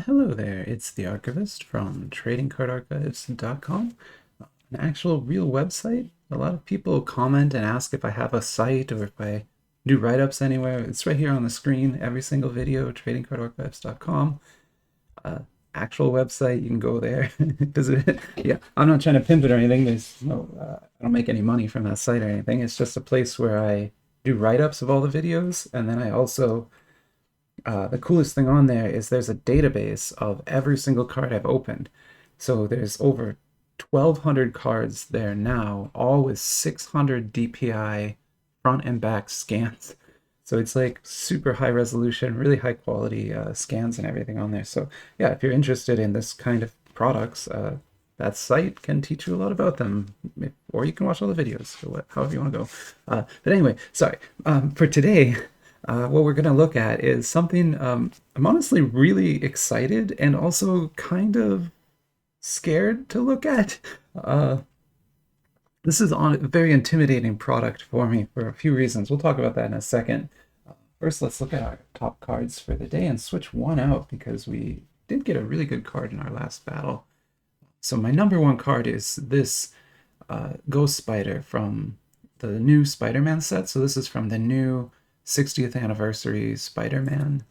Hello there, it's the Archivist from tradingcardarchives.com, an actual real website. A lot of people comment and ask if I have a site or if I do write-ups anywhere. It's right here on the screen, every single video, tradingcardarchives.com. Uh, Actual website, you can go there. Does it? Yeah, I'm not trying to pimp it or anything. There's no, I don't make any money from that site or anything. It's just a place where I do write-ups of all the videos, and then I also the coolest thing on there is there's a database of every single card I've opened. So there's over 1,200 cards there now, all with 600 DPI front and back scans. So it's like super high resolution, really high quality scans and everything on there. So yeah, if you're interested in this kind of products, that site can teach you a lot about them, or you can watch all the videos, or however you want to go. But anyway, sorry. For today, what we're going to look at is something I'm honestly really excited and also kind of scared to look at. This is a very intimidating product for me for a few reasons. We'll talk about that in a second. First, let's look at our top cards for the day and switch one out because we did get a really good card in our last battle. So my number one card is this Ghost Spider from the new Spider-Man set. So this is from the new 60th anniversary Spider-Man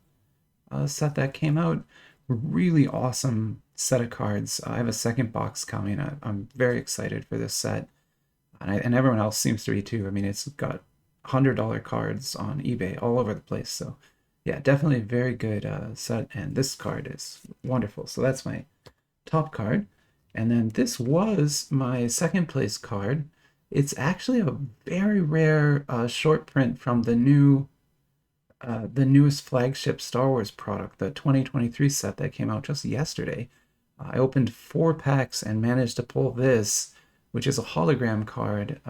set that came out. Really awesome set of cards. I have a second box coming. I'm very excited for this set, and everyone else seems to be too. I mean, it's got $100 cards on eBay all over the place. So yeah, definitely a very good set, and this card is wonderful. So that's my top card. And then this was my second place card. It's actually a very rare short print from the newest flagship Star Wars product, the 2023 set that came out just yesterday. I opened 4 packs and managed to pull this, which is a hologram card.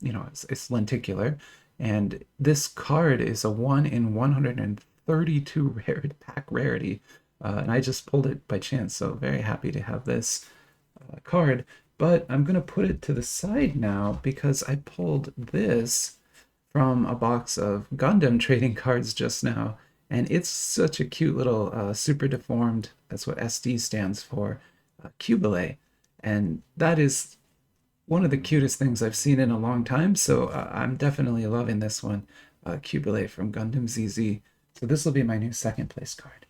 It's lenticular, and this card is a 1 in 132 pack rarity, and I just pulled it by chance. So very happy to have this card. But I'm gonna put it to the side now because I pulled this from a box of Gundam trading cards just now, and it's such a cute little super deformed, that's what SD stands for, Cubile, and that is one of the cutest things I've seen in a long time, so I'm definitely loving this one, Cubile from Gundam ZZ. So this will be my new second place card.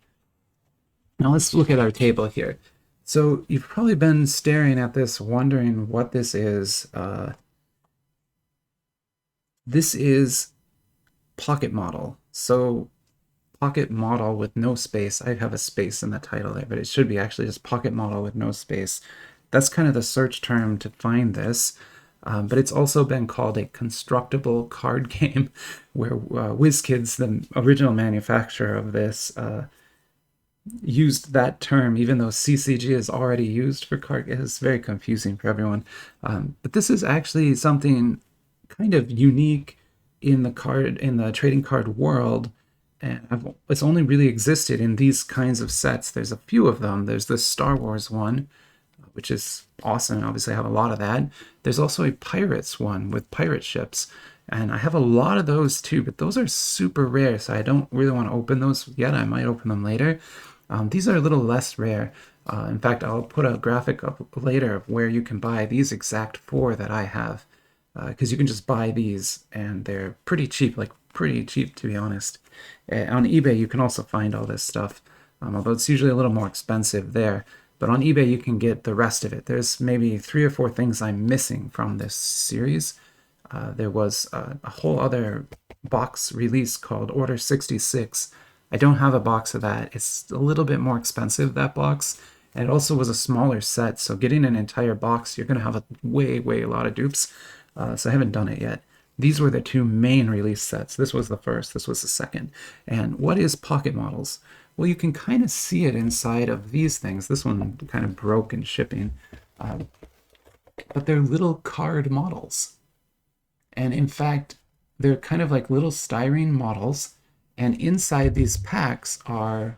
Now let's look at our table here. So you've probably been staring at this, wondering what this is. This is Pocketmodel. So Pocketmodel with no space. I have a space in the title there, but it should be actually just Pocketmodel with no space. That's kind of the search term to find this. But it's also been called a constructible card game, where Wizkids, the original manufacturer of this, used that term, even though CCG is already used for card. It's very confusing for everyone. But this is actually something kind of unique in the trading card world, and it's only really existed in these kinds of sets. There's a few of them. There's the Star Wars one, which is awesome, and obviously I have a lot of that. There's also a Pirates one with pirate ships, and I have a lot of those too, but those are super rare, so I don't really want to open those yet. I might open them later. These are a little less rare. In fact, I'll put a graphic up later of where you can buy these exact 4 that I have, because you can just buy these and they're pretty cheap, like pretty cheap to be honest. On eBay you can also find all this stuff, although it's usually a little more expensive there. But on eBay you can get the rest of it. There's maybe 3 or 4 things I'm missing from this series. There was a whole other box release called Order 66. I don't have a box of that. It's a little bit more expensive, that box. And it also was a smaller set, so getting an entire box, you're going to have a lot of dupes. So I haven't done it yet. These were the 2 main release sets. This was the first, this was the second. And what is Pocketmodels? Well, you can kind of see it inside of these things. This one kind of broke in shipping. But they're little card models. And in fact, they're kind of like little styrene models. And inside these packs are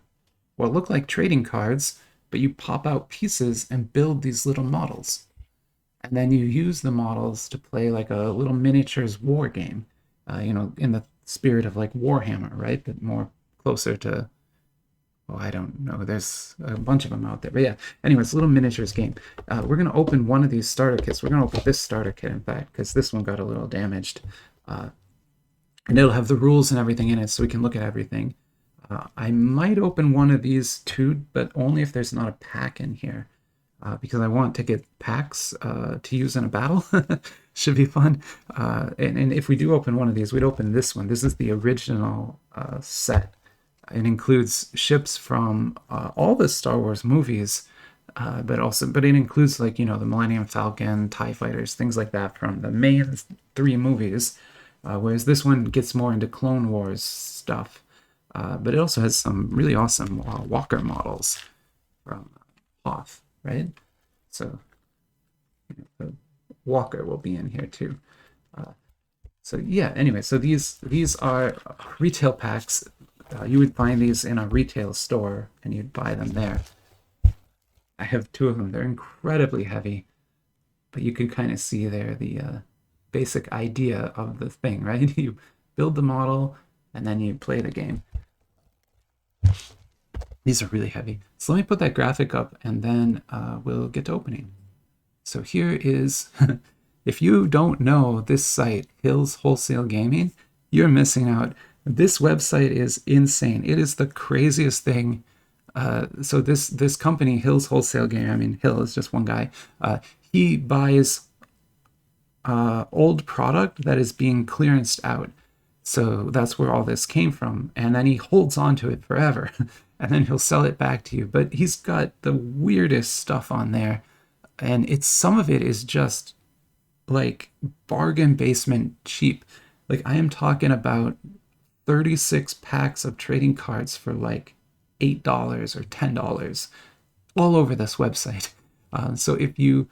what look like trading cards, but you pop out pieces and build these little models. And then you use the models to play like a little miniatures war game, in the spirit of like Warhammer, right? But more closer to Oh, I don't know. There's a bunch of them out there. But yeah, anyways, little miniatures game. We're going to open one of these starter kits. We're going to open this starter kit, in fact, because this one got a little damaged. And it'll have the rules and everything in it so we can look at everything. I might open one of these too, but only if there's not a pack in here. Because I want to get packs to use in a battle. Should be fun. And if we do open one of these, we'd open this one. This is the original set. It includes ships from all the Star Wars movies, but it includes, like, the Millennium Falcon, TIE fighters, things like that from the main 3 movies. Whereas this one gets more into Clone Wars stuff. But it also has some really awesome Walker models from Hoth, right? So the Walker will be in here too. So yeah, anyway, so these are retail packs. You would find these in a retail store and you'd buy them there. I have 2 of them. They're incredibly heavy, but you can kind of see there the basic idea of the thing, right? You build the model and then you play the game. These are really heavy. So let me put that graphic up and then we'll get to opening. So here is, if you don't know this site, Hills Wholesale Gaming, you're missing out. This website is insane. It is the craziest thing. So this company, Hills Wholesale Gaming, I mean, Hill is just one guy. He buys old product that is being clearanced out. So that's where all this came from. And then he holds on to it forever. And then he'll sell it back to you. But he's got the weirdest stuff on there. And some of it is just like bargain basement cheap. Like, I am talking about 36 packs of trading cards for like $8 or $10 all over this website. So if you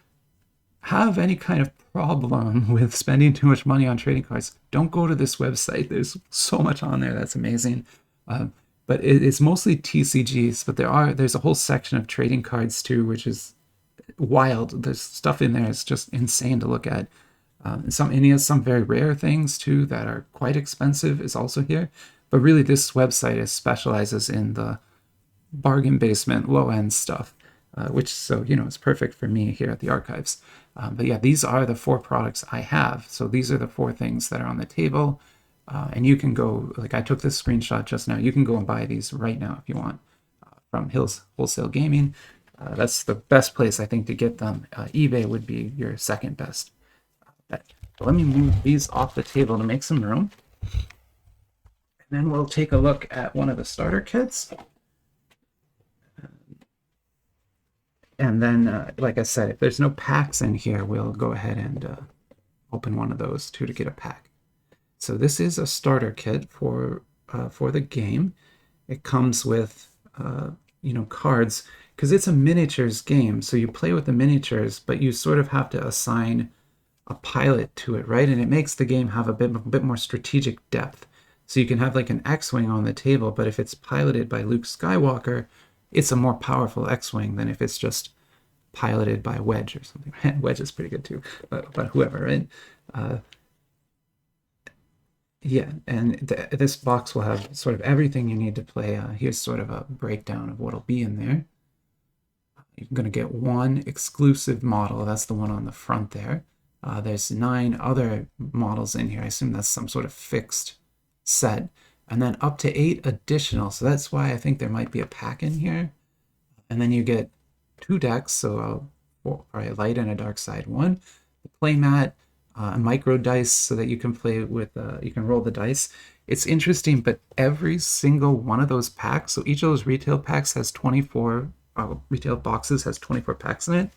have any kind of problem with spending too much money on trading cards, don't go to this website. There's so much on there that's amazing. But it's mostly TCGs, but there's a whole section of trading cards too, which is wild. There's stuff in there. It's just insane to look at. And he has some very rare things too that are quite expensive is also here. But really, this website specializes in the bargain basement, low end stuff, which is perfect for me here at the archives. But yeah, these are the 4 products I have. So these are the 4 things that are on the table. And you can go, like I took this screenshot just now, you can go and buy these right now if you want from Hills Wholesale Gaming. That's the best place, I think, to get them. eBay would be your second best bet. So let me move these off the table to make some room. And then we'll take a look at one of the starter kits. And then, like I said, if there's no packs in here, we'll go ahead and open one of those too to get a pack. So this is a starter kit for the game. It comes with cards, because it's a miniatures game. So you play with the miniatures, but you sort of have to assign a pilot to it, right? And it makes the game have a bit more strategic depth. So you can have like an X-Wing on the table, but if it's piloted by Luke Skywalker, it's a more powerful X-Wing than if it's just piloted by Wedge or something. Wedge is pretty good too, but whoever, right? Yeah, and this box will have sort of everything you need to play. Here's sort of a breakdown of what'll be in there. You're going to get 1 exclusive model. That's the one on the front there. There's 9 other models in here. I assume that's some sort of fixed set. And then up to 8 additional. So that's why I think there might be a pack in here. And then you get 2 decks. So a light and a dark side one. The play mat, a micro dice so that you can play with, you can roll the dice. It's interesting, but every single one of those packs, so each of those retail packs has 24, retail boxes has 24 packs in it.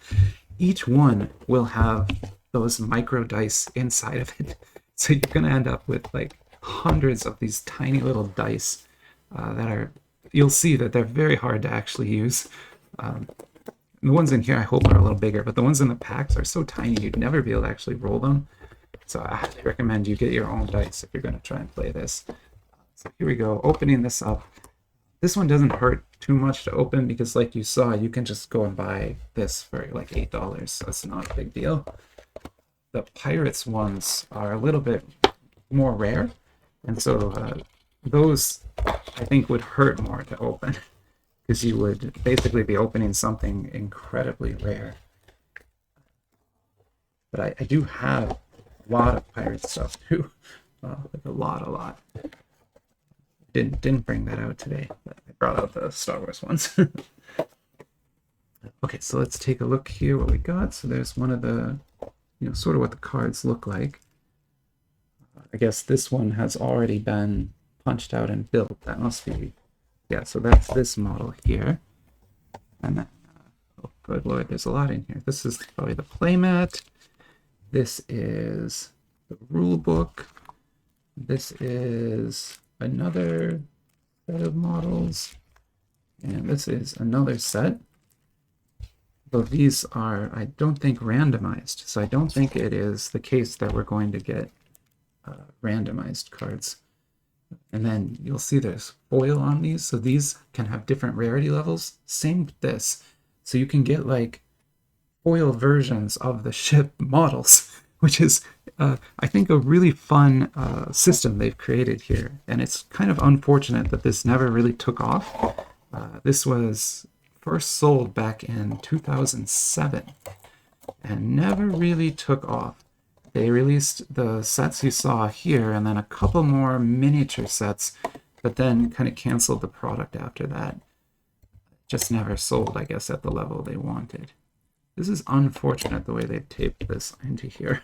Each one will have those micro dice inside of it. So you're going to end up with like hundreds of these tiny little dice you'll see that they're very hard to actually use. The ones in here I hope are a little bigger, but the ones in the packs are so tiny you'd never be able to actually roll them. So I highly recommend you get your own dice if you're going to try and play this. So here we go, opening this up. This one doesn't hurt too much to open because, like you saw, you can just go and buy this for like $8. So it's not a big deal. The Pirates ones are a little bit more rare, and so those I think would hurt more to open. because you would basically be opening something incredibly rare. But I do have a lot of pirate stuff too. Like a lot. Didn't bring that out today, but I brought out the Star Wars ones. Okay, so let's take a look here what we got. So there's one of the, sort of what the cards look like. I guess this one has already been punched out and built. That must be, yeah, so that's this model here. And then, oh, good Lord, there's a lot in here. This is probably the playmat. This is the rule book. This is another set of models. And this is another set. But these are, I don't think, randomized. So I don't think it is the case that we're going to get randomized cards. And then you'll see there's foil on these. So these can have different rarity levels. Same with this. So you can get like foil versions of the ship models, which is, I think, a really fun system they've created here. And it's kind of unfortunate that this never really took off. This was first sold back in 2007 and never really took off. They released the sets you saw here and then a couple more miniature sets, but then kind of canceled the product after that. Just never sold, I guess, at the level they wanted. This is unfortunate the way they've taped this into here.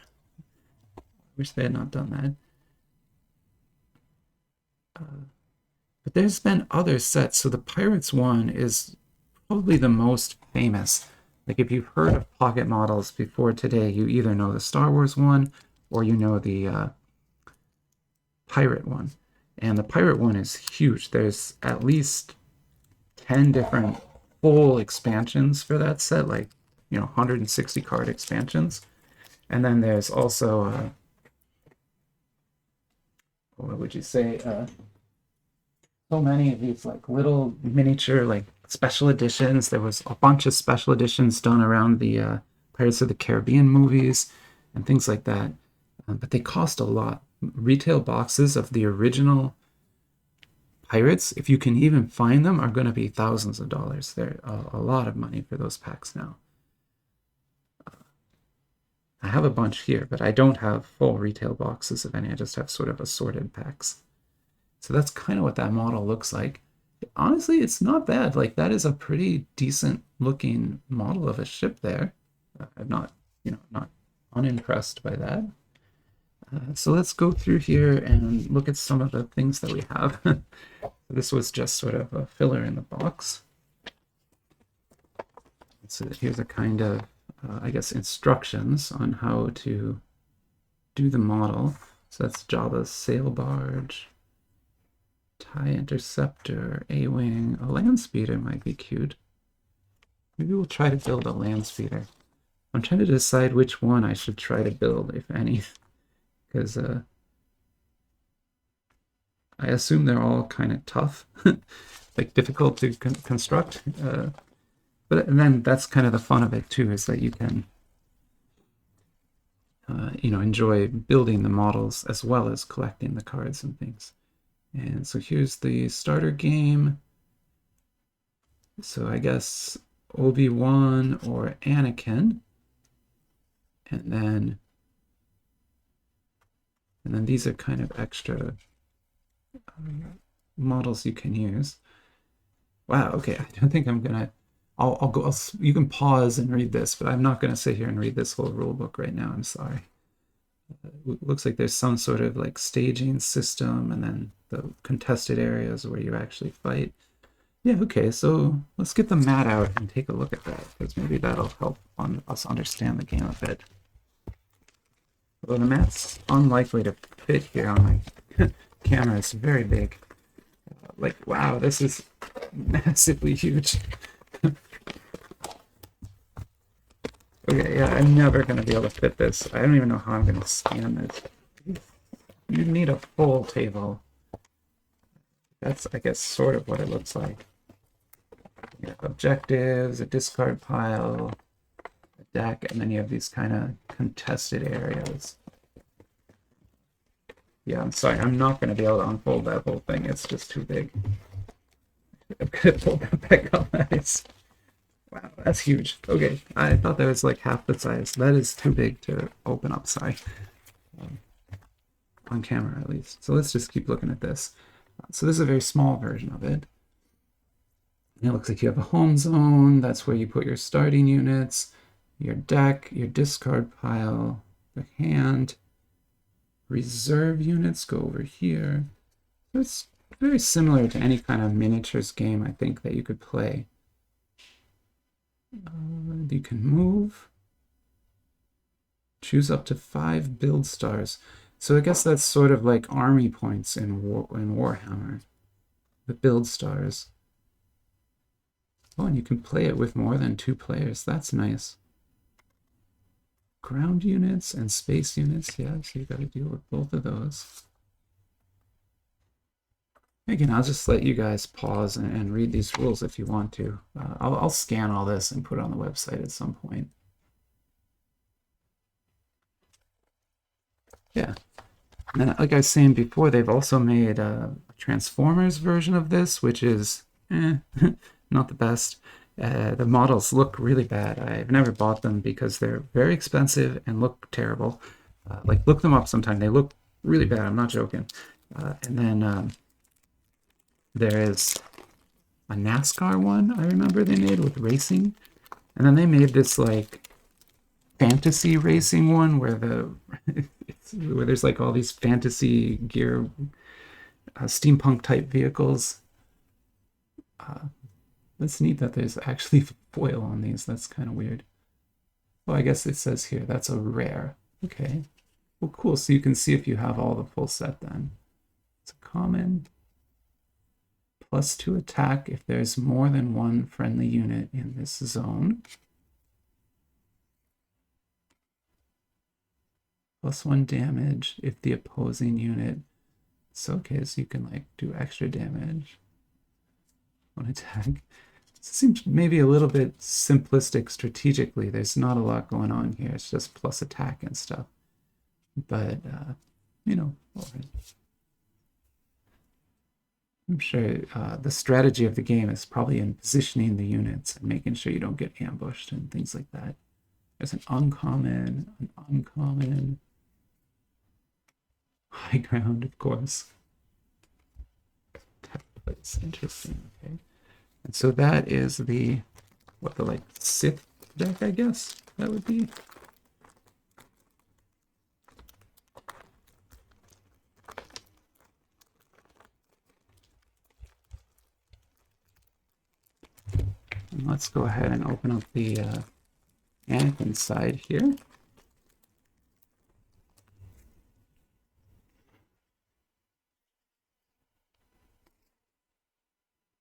Wish they had not done that. But there's been other sets. So the Pirates one is probably the most famous. Like if you've heard of Pocketmodels before today, you either know the Star Wars one or you know the Pirate one. And the Pirate one is huge. There's at least 10 different full expansions for that set, like 160 card expansions. And then there's also what would you say? So many of these like little miniature like special editions. There was a bunch of special editions done around the Pirates of the Caribbean movies and things like that. But they cost a lot. Retail boxes of the original Pirates, if you can even find them, are going to be thousands of dollars. They're a lot of money for those packs now. I have a bunch here, but I don't have full retail boxes of any. I just have sort of assorted packs. So that's kind of what that model looks like. Honestly, it's not bad. Like that is a pretty decent looking model of a ship there. I'm not, not unimpressed by that. So let's go through here and look at some of the things that we have. This was just sort of a filler in the box. So here's a kind of, I guess, instructions on how to do the model. So that's Jabba's sail barge. TIE interceptor, A-wing, a land speeder might be cute. Maybe we'll try to build a land speeder. I'm trying to decide which one I should try to build, if any, because I assume they're all kind of tough, like difficult to construct. But then that's kind of the fun of it too, is that you can, enjoy building the models as well as collecting the cards and things. And so here's the starter game. So I guess Obi-Wan or Anakin. And then these are kind of extra models you can use. Wow, okay, I don't think I'm gonna, I'll go, you can pause and read this, but I'm not gonna sit here and read this whole rule book right now, I'm sorry. Looks like there's some sort of like staging system and then the contested areas where you actually fight. Yeah, okay, so let's get the mat out and take a look at that, because maybe that'll help us understand the game a bit. Although the mat's unlikely to fit here on my camera, it's very big. Like, wow, this is massively huge. Okay, yeah, I'm never going to be able to fit this. I don't even know how I'm going to scan this. You need a full table. That's, I guess, sort of what it looks like. You have objectives, a discard pile, a deck, and then you have these kind of contested areas. Yeah, I'm sorry, I'm not going to be able to unfold that whole thing. It's just too big. I've got to pull that back up. Wow, that's huge. Okay, I thought that was like half the size. That is too big to open up, sorry. On camera, at least. So let's just keep looking at this. So this is a very small version of it. And it looks like you have a home zone. That's where you put your starting units, your deck, your discard pile, the hand. Reserve units go over here. So it's very similar to any kind of miniatures game, I think, that you could play. You can move. Choose up to 5 build stars. So I guess that's sort of like army points in Warhammer. The build stars. Oh, and you can play it with more than 2 players. That's nice. Ground units and space units. Yeah, so you got to deal with both of those. Again, I'll just let you guys pause and read these rules if you want to. I'll scan all this and put it on the website at some point. Yeah. And then, like I was saying before, they've also made a Transformers version of this, which is not the best. The models look really bad. I've never bought them because they're very expensive and look terrible. Like, look them up sometime. They look really bad. I'm not joking. And then there is a NASCAR one I remember they made with racing. And then they made this, like, fantasy racing one where where there's like all these fantasy gear, steampunk type vehicles. That's neat that there's actually foil on these. That's kind of weird. Well, I guess it says here that's a rare. Okay. Well, cool. So you can see if you have all the full set then. It's a common. +2 attack if there's more than 1 friendly unit in this zone. +1 damage if the opposing unit. So okay, so you can like do extra damage on attack. It seems maybe a little bit simplistic strategically. There's not a lot going on here. It's just plus attack and stuff. But you know, all right. I'm sure the strategy of the game is probably in positioning the units and making sure you don't get ambushed and things like that. There's an uncommon, high ground, of course. That's interesting. Okay, and so that is the like Sith deck, I guess that would be. And let's go ahead and open up the Anakin side here.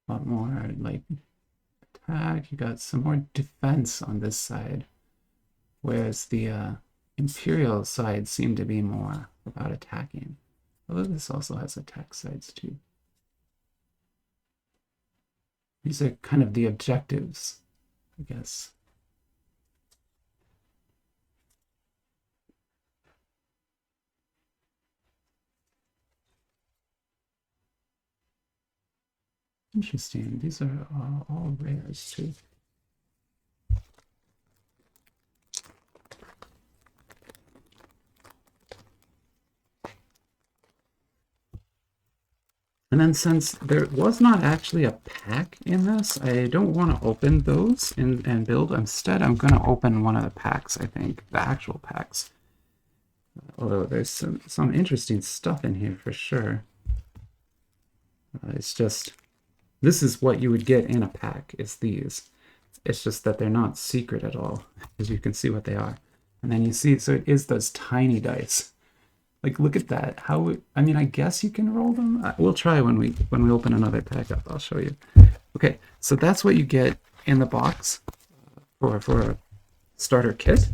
A lot more like attack. You got some more defense on this side, whereas the Imperial side seemed to be more about attacking. Although this also has attack sides too. These are kind of the objectives, I guess. Interesting. These are all rares too. And then since there was not actually a pack in this, I don't want to open those and build. Instead, I'm going to open one of the packs, I think, the actual packs. Although there's some interesting stuff in here for sure. It's just, this is what you would get in a pack, is these. It's just that they're not secret at all, as you can see what they are. And then you see, so it is those tiny dice. Like, look at that. How, I mean, I guess you can roll them. We'll try when we open another pack up. I'll show you. Okay, so that's what you get in the box for a starter kit.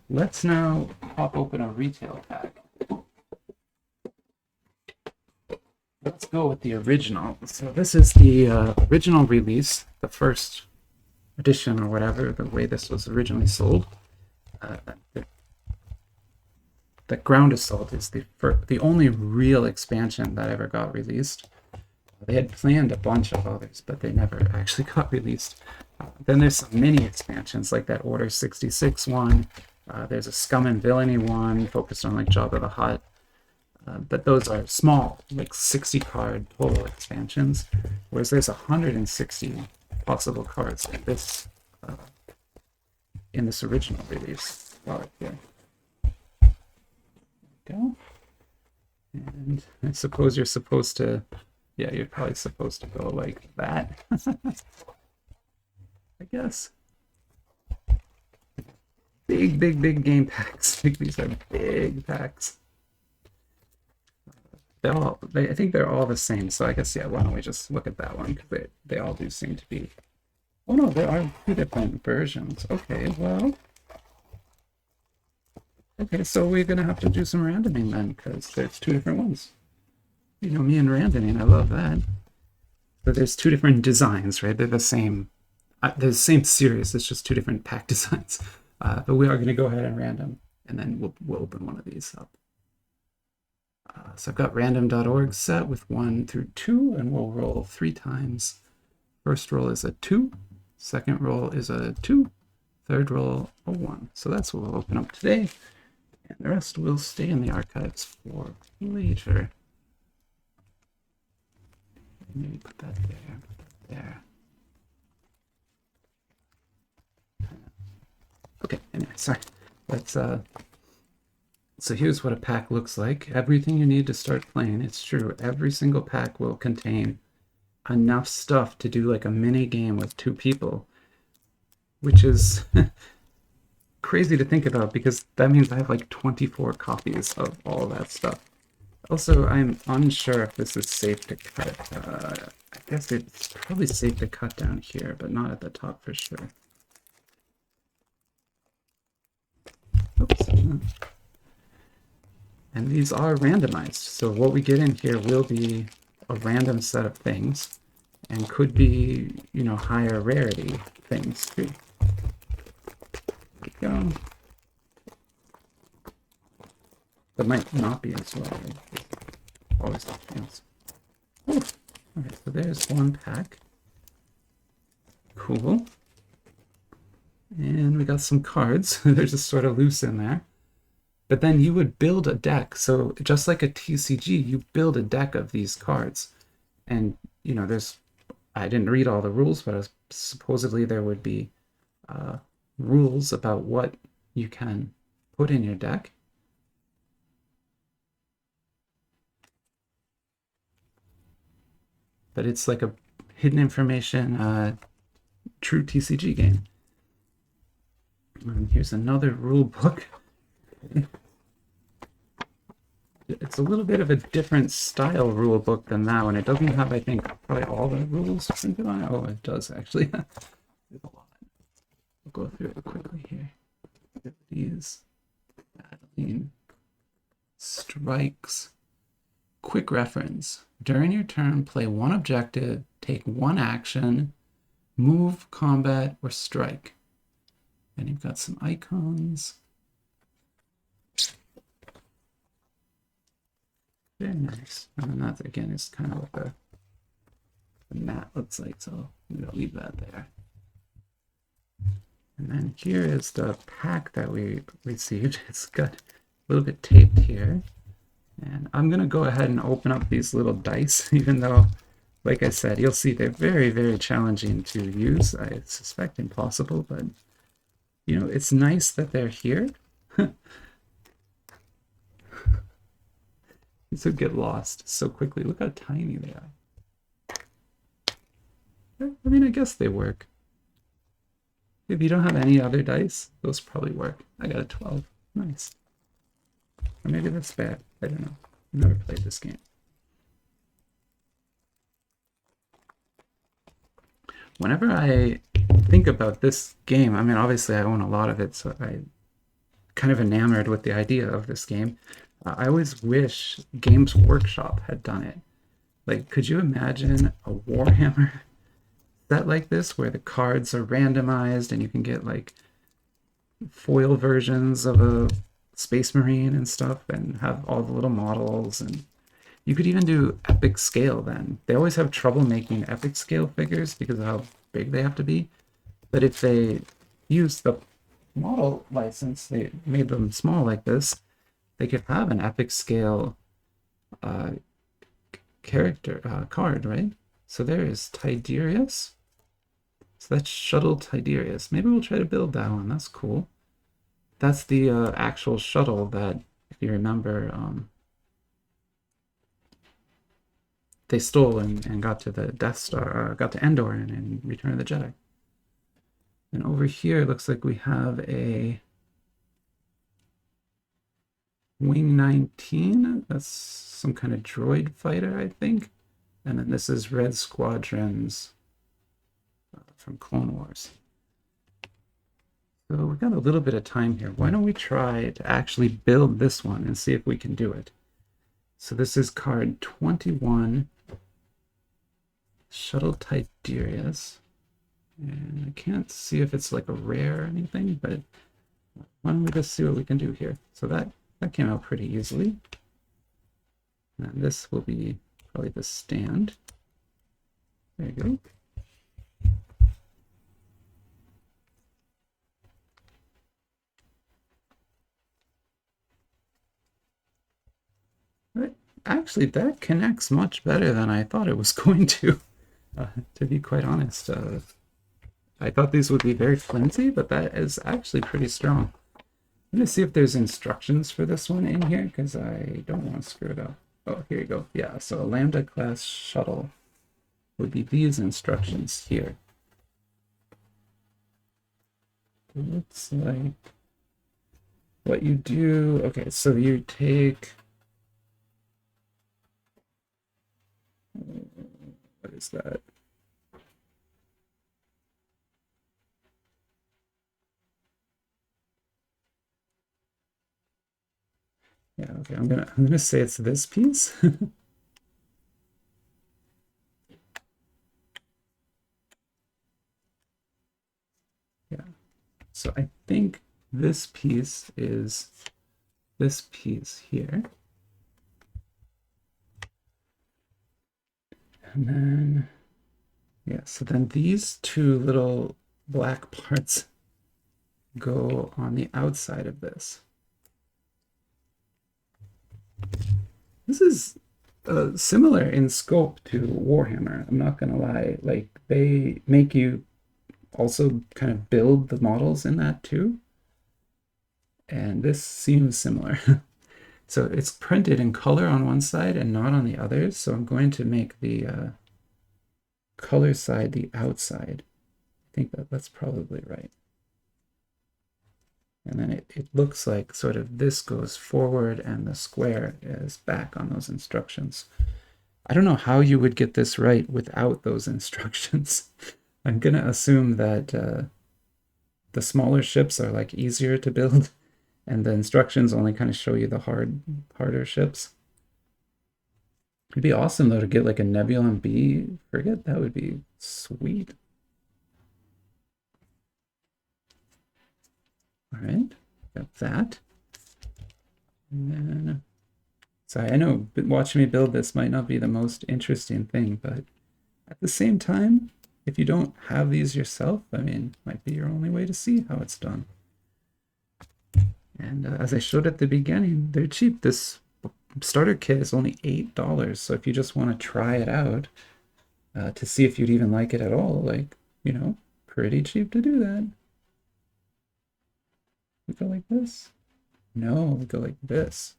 Let's now pop open a retail pack. Let's go with the original. So this is the original release, the first edition or whatever, the way this was originally sold. The Ground Assault is the only real expansion that ever got released. They had planned a bunch of others, but they never actually got released. Then there's some mini expansions like that Order 66 one. There's a Scum and Villainy one focused on like Jabba the Hutt. But those are small, like 60 card total expansions, whereas there's 160 possible cards in this original release. Wow, here. Go. And I suppose you're supposed to, yeah, you're probably supposed to go like that. I guess. Big game packs. Like these are big packs. I think they're all the same. So I guess, yeah, why don't we just look at that one? Because they all do seem to be. Oh no, there are two different versions. Okay, well. Okay, so we're gonna have to do some randoming then, because there's two different ones. You know me and randoming, I love that. But there's two different designs, right? They're the same series, it's just two different pack designs. But we are gonna go ahead and random, and then we'll open one of these up. So I've got random.org set with 1 through 2, and we'll roll 3 times. First roll is a 2, second roll is a 2, third roll a 1. So that's what we'll open up today, and the rest will stay in the archives for later. Maybe put that there, put that there. Okay, anyway, sorry. Let's so here's what a pack looks like. Everything you need to start playing. It's true. Every single pack will contain enough stuff to do like a mini game with 2 people, which is crazy to think about because that means I have like 24 copies of all that stuff. Also, I'm unsure if this is safe to cut. I guess it's probably safe to cut down here, but not at the top for sure. Oops. And these are randomized. So what we get in here will be a random set of things and could be, you know, higher rarity things too. There we go. That might not be as well. Always have a chance. Oh, okay, so there's one pack. Cool. And we got some cards. They're just sort of loose in there. But then you would build a deck. So just like a TCG, you build a deck of these cards. And, you know, I didn't read all the rules, but supposedly there would be rules about what you can put in your deck. But it's like a hidden information, true TCG game. And here's another rule book. It's a little bit of a different style rule book than that one. It doesn't have, I think, probably all the rules printed on it. Oh, it does actually. There's a lot. I'll go through it quickly here. Abilities, battling, strikes. Quick reference. During your turn, play one objective, take one action, move, combat, or strike. And you've got some icons. Very nice. And then that, again, is kind of what the mat looks like, so I'm going to leave that there. And then here is the pack that we received. It's got a little bit taped here. And I'm going to go ahead and open up these little dice, even though, like I said, you'll see they're very, very challenging to use. I suspect impossible, but, you know, it's nice that they're here. These would get lost so quickly. Look how tiny they are. I mean, I guess they work. If you don't have any other dice, those probably work. I got a 12. Nice. Or maybe that's bad. I don't know. I've never played this game. Whenever I think about this game, I mean, obviously I own a lot of it, so I'm kind of enamored with the idea of this game. I always wish Games Workshop had done it. Like, could you imagine a Warhammer set like this where the cards are randomized and you can get like foil versions of a Space Marine and stuff and have all the little models, and You could even do epic scale then. They always have trouble making epic scale figures because of how big they have to be. But if they use the model license, they made them small like this, they could have an epic scale character card, right? So there is Tiberius. So that's Shuttle Tiberius. Maybe we'll try to build that one. That's cool. That's the actual shuttle that, if you remember, they stole and got to the Death Star, got to Endor in Return of the Jedi. And over here, it looks like we have a Wing 19. That's some kind of droid fighter, I think. And then this is Red Squadron's from Clone Wars. So we've got a little bit of time here. Why don't we try to actually build this one and see if we can do it? So this is card 21, Shuttle Tiberius. And I can't see if it's like a rare or anything, but why don't we just see what we can do here? So that came out pretty easily. And this will be probably the stand. There you go. But actually, that connects much better than I thought it was going to be quite honest. I thought these would be very flimsy, but that is actually pretty strong. I'm going to see if there's instructions for this one in here, because I don't want to screw it up. Oh, here you go. Yeah, so a Lambda Class Shuttle would be these instructions here. It looks like what you do... Okay, so you take... What is that? Yeah, okay, I'm gonna say it's this piece. Yeah. So I think this piece is this piece here. And then, yeah, so then these two little black parts go on the outside of this. This is similar in scope to Warhammer. I'm not gonna lie. Like, they make you also kind of build the models in that too. And this seems similar. So it's printed in color on one side and not on the others. So I'm going to make the color side the outside. I think that's probably right. And then it looks like sort of this goes forward and the square is back on those instructions. I don't know how you would get this right without those instructions. I'm going to assume that the smaller ships are like easier to build and the instructions only kind of show you the harder ships. It'd be awesome though to get like a Nebulon B frigate. That would be sweet. All right, got that. And then, sorry, I know watching me build this might not be the most interesting thing, but at the same time, if you don't have these yourself, I mean, might be your only way to see how it's done. And as I showed at the beginning, they're cheap. This starter kit is only $8, so if you just want to try it out to see if you'd even like it at all, like, you know, pretty cheap to do that. We go like this? No, we go like this.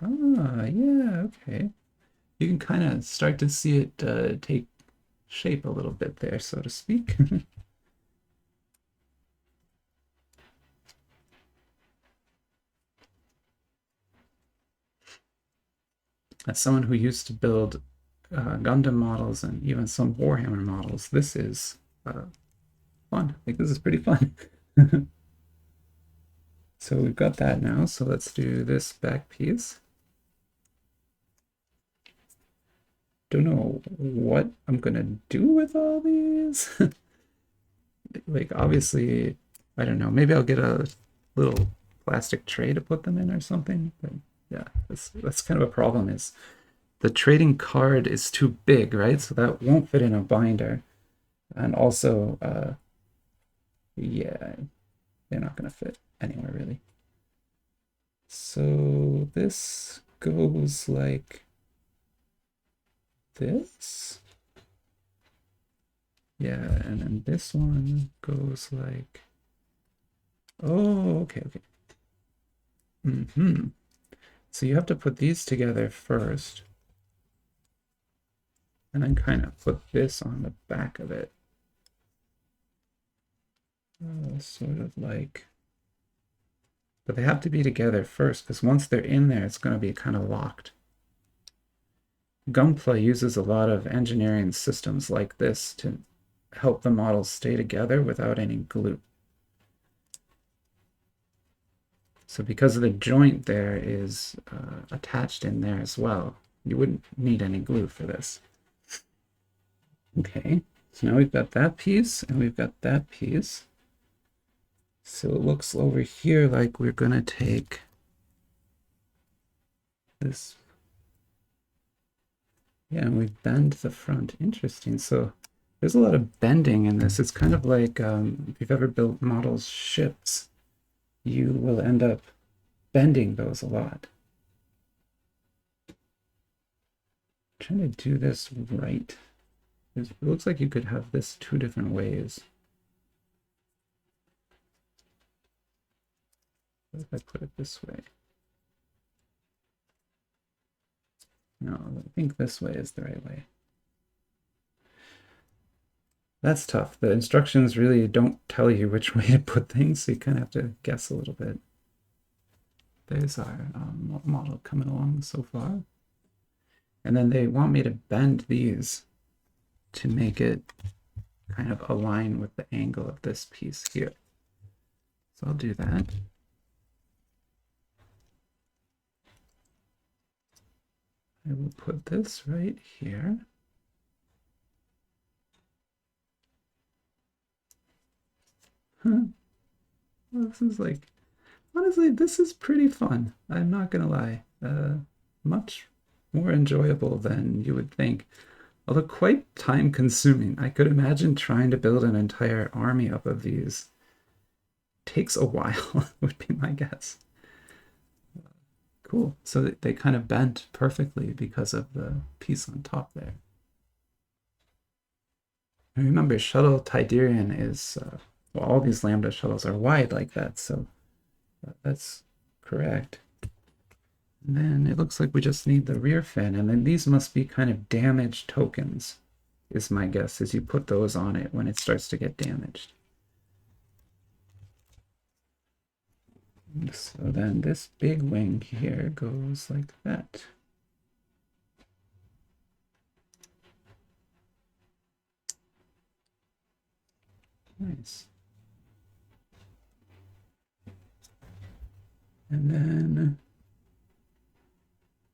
Ah, yeah, okay. You can kind of start to see it take shape a little bit there, so to speak. As someone who used to build Gundam models and even some Warhammer models, this is fun. I think this is pretty fun. So we've got that now, so let's do this back piece. Don't know what I'm gonna do with all these. Like, obviously, I don't know, maybe I'll get a little plastic tray to put them in or something. But yeah, that's kind of a problem is the trading card is too big, right? So that won't fit in a binder. And also, yeah, they're not going to fit anywhere really. So this goes like this. Yeah, and then this one goes like, oh, okay. So you have to put these together first, and then kind of put this on the back of it. Sort of like, but they have to be together first, because once they're in there, it's going to be kind of locked. Gunpla uses a lot of engineering systems like this to help the models stay together without any glue. So because of the joint there is attached in there as well, you wouldn't need any glue for this. Okay, so now we've got that piece and we've got that piece. So it looks over here like we're going to take this. Yeah, and we bend the front. Interesting. So there's a lot of bending in this. It's kind of like if you've ever built models ships, you will end up bending those a lot. I'm trying to do this right. It looks like you could have this two different ways. What if I put it this way? No, I think this way is the right way. That's tough. The instructions really don't tell you which way to put things, so you kind of have to guess a little bit. There's our model coming along so far. And then they want me to bend these to make it kind of align with the angle of this piece here. So I'll do that. I will put this right here. Huh. Well, this is like, honestly, this is pretty fun. I'm not gonna lie. Much more enjoyable than you would think. Although quite time consuming. I could imagine trying to build an entire army up of these. Takes a while, would be my guess. Cool. So they kind of bent perfectly because of the piece on top there. And remember, shuttle Tiderian is, well, all these Lambda shuttles are wide like that, so that's correct. And then it looks like we just need the rear fin, and then these must be kind of damaged tokens, is my guess, as you put those on it when it starts to get damaged. So then this big wing here goes like that. Nice. And then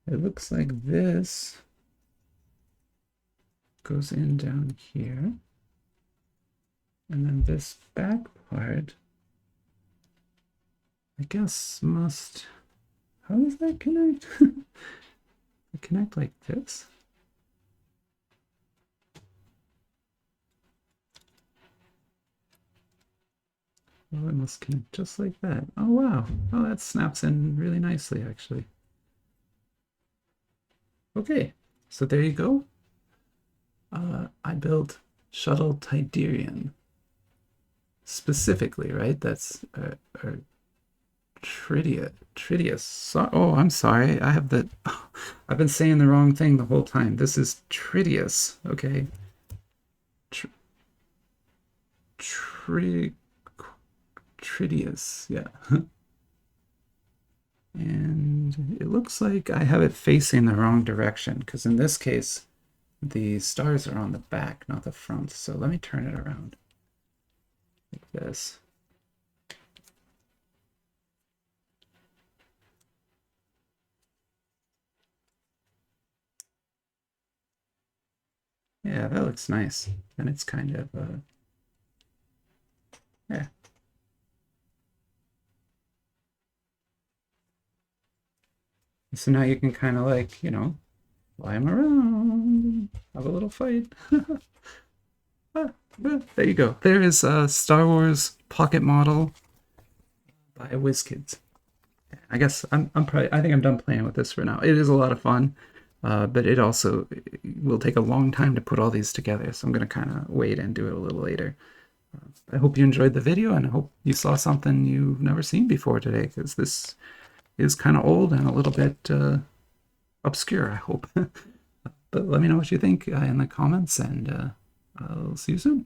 it looks like this goes in down here. And then this back part, I guess must, how does that connect? Connect like this? Oh, it must connect just like that. Oh, wow. Oh, that snaps in really nicely, actually. Okay, so there you go. I built Shuttle Tiderian. Specifically, right? That's Tridius. So, oh, I'm sorry. I have the. I've been saying the wrong thing the whole time. This is Tridius. Okay. Tridius. Yeah. And it looks like I have it facing the wrong direction, because in this case, the stars are on the back, not the front. So let me turn it around like this. Yeah, that looks nice. And it's kind of, yeah. So now you can kind of like, you know, fly them around, have a little fight. There you go. There is a Star Wars Pocket Model by Wizkid. I guess I'm probably, I think I'm done playing with this for now. It is a lot of fun, but it also will take a long time to put all these together. So I'm going to kind of wait and do it a little later. I hope you enjoyed the video, and I hope you saw something you've never seen before today, because this is kind of old and a little bit obscure, I hope. But let me know what you think in the comments, and I'll see you soon.